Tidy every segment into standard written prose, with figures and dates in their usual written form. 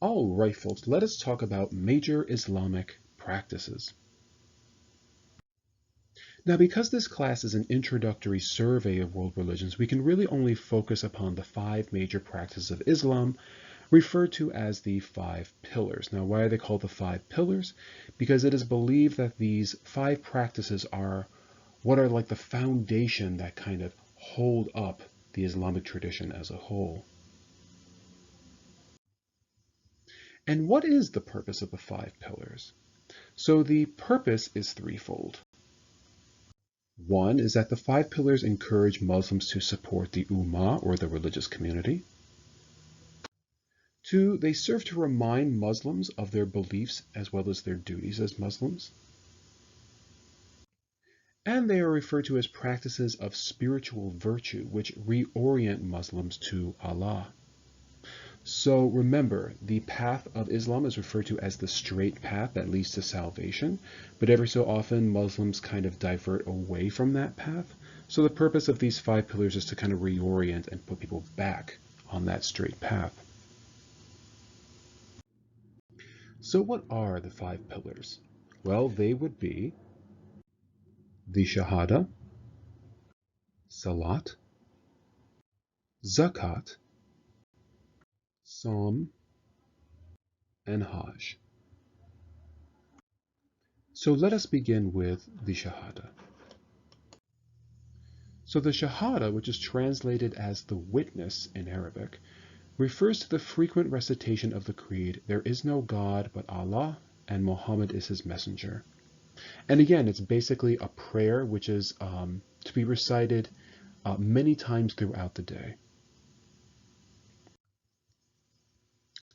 All right, folks, let us talk about major Islamic practices. Now, because this class is an introductory survey of world religions, we can really only focus upon the 5 major practices of Islam, referred to as the 5 pillars. Now, why are they called the 5 pillars? Because it is believed that these 5 practices are what are like the foundation that kind of hold up the Islamic tradition as a whole. And what is the purpose of the 5 pillars? So the purpose is threefold. One is that the 5 pillars encourage Muslims to support the Ummah, or the religious community. 2, they serve to remind Muslims of their beliefs as well as their duties as Muslims. And they are referred to as practices of spiritual virtue, which reorient Muslims to Allah. So remember, the path of Islam is referred to as the straight path that leads to salvation, but every so often Muslims kind of divert away from that path. So the purpose of these 5 pillars is to kind of reorient and put people back on that straight path. So what are the 5 pillars? Well, they would be the Shahada, Salat, Zakat, Psalm, and Hajj. So let us begin with the Shahada. So the Shahada, which is translated as the witness in Arabic, refers to the frequent recitation of the creed, "There is no God but Allah, and Muhammad is his messenger." And again, it's basically a prayer which is to be recited many times throughout the day.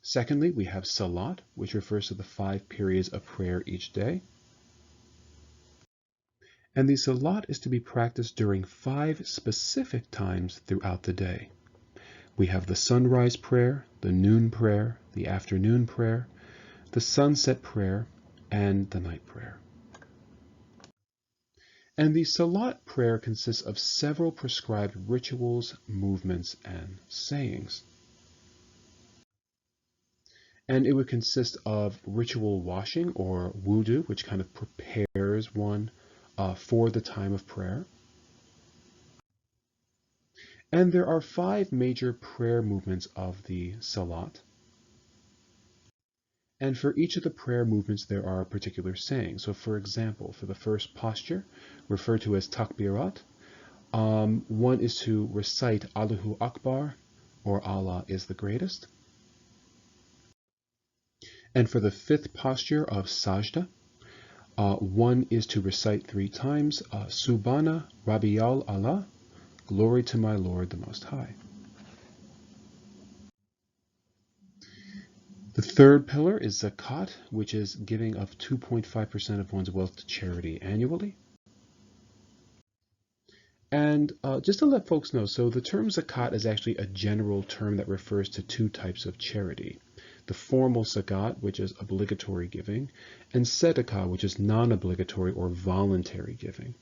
Secondly, we have Salat, which refers to the 5 periods of prayer each day. And the Salat is to be practiced during 5 specific times throughout the day. We have the sunrise prayer, the noon prayer, the afternoon prayer, the sunset prayer, and the night prayer. And the Salat prayer consists of several prescribed rituals, movements, and sayings. And it would consist of ritual washing, or wudu, which kind of prepares one for the time of prayer. And there are 5 major prayer movements of the Salat. And for each of the prayer movements, there are particular sayings. So for example, for the first posture, referred to as takbirat, one is to recite Allahu Akbar, or Allah is the greatest. And for the 5th posture of sajda, one is to recite 3 times, Subhana Rabbiyal Allah, glory to my Lord the Most High. The 3rd pillar is zakat, which is giving of 2.5% of one's wealth to charity annually. And just to let folks know, so the term zakat is actually a general term that refers to 2 types of charity. The formal zakat, which is obligatory giving, and sedekah, which is non-obligatory or voluntary giving.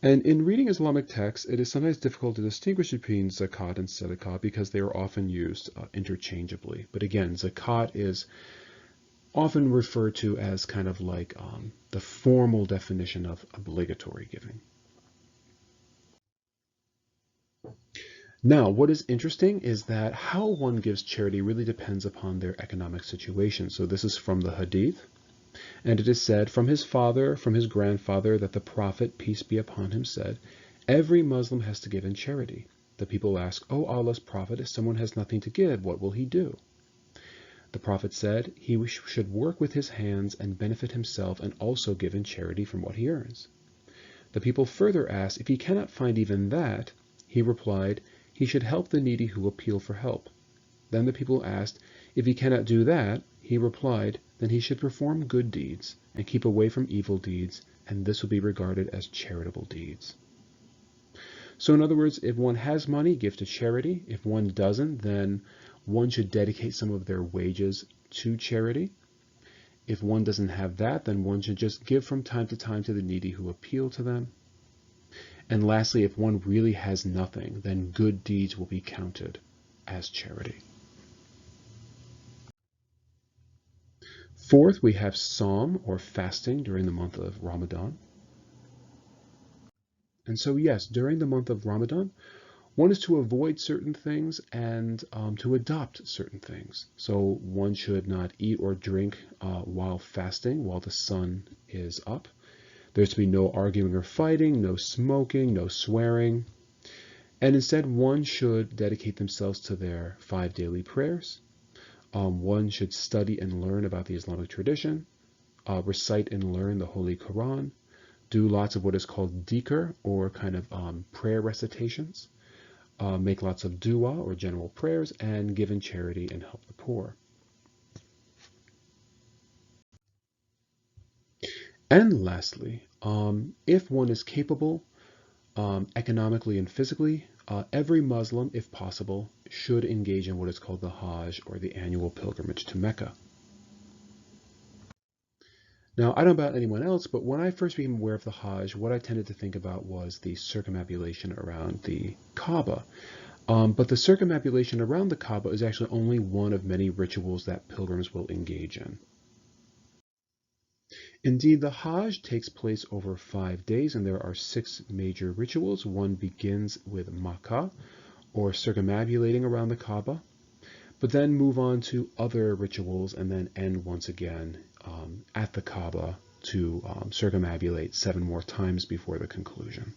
And in reading Islamic texts, it is sometimes difficult to distinguish between zakat and sedekah because they are often used interchangeably. But again, zakat is often referred to as kind of like the formal definition of obligatory giving. Now, what is interesting is that how one gives charity really depends upon their economic situation. So this is from the Hadith, and it is said from his father, from his grandfather, that the Prophet, peace be upon him, said, "Every Muslim has to give in charity." The people ask, "O Allah's Prophet, if someone has nothing to give, what will he do?" The Prophet said, "He should work with his hands and benefit himself and also give in charity from what he earns." The people further asked, if he cannot find even that, he replied, "He should help the needy who appeal for help." Then the people asked, if he cannot do that, he replied, then he should perform good deeds and keep away from evil deeds, and this will be regarded as charitable deeds. So in other words, if one has money, give to charity. If one doesn't, then one should dedicate some of their wages to charity. If one doesn't have that, then one should just give from time to time to the needy who appeal to them. And lastly, if one really has nothing, then good deeds will be counted as charity. Fourth, we have Psalm or fasting during the month of Ramadan. And so, yes, during the month of Ramadan, one is to avoid certain things and to adopt certain things. So one should not eat or drink while fasting, while the sun is up. There's to be no arguing or fighting, no smoking, no swearing. And instead, one should dedicate themselves to their 5 daily prayers. One should study and learn about the Islamic tradition, recite and learn the Holy Quran, do lots of what is called dhikr, or kind of prayer recitations, make lots of dua or general prayers, and give in charity and help the poor. And lastly, if one is capable economically and physically, every Muslim, if possible, should engage in what is called the Hajj, or the annual pilgrimage to Mecca. Now, I don't know about anyone else, but when I first became aware of the Hajj, what I tended to think about was the circumambulation around the Kaaba. But the circumambulation around the Kaaba is actually only one of many rituals that pilgrims will engage in. Indeed, the Hajj takes place over 5 days, and there are 6 major rituals. One begins with Makkah, or circumambulating around the Kaaba, but then move on to other rituals and then end once again at the Kaaba to circumambulate 7 more times before the conclusion.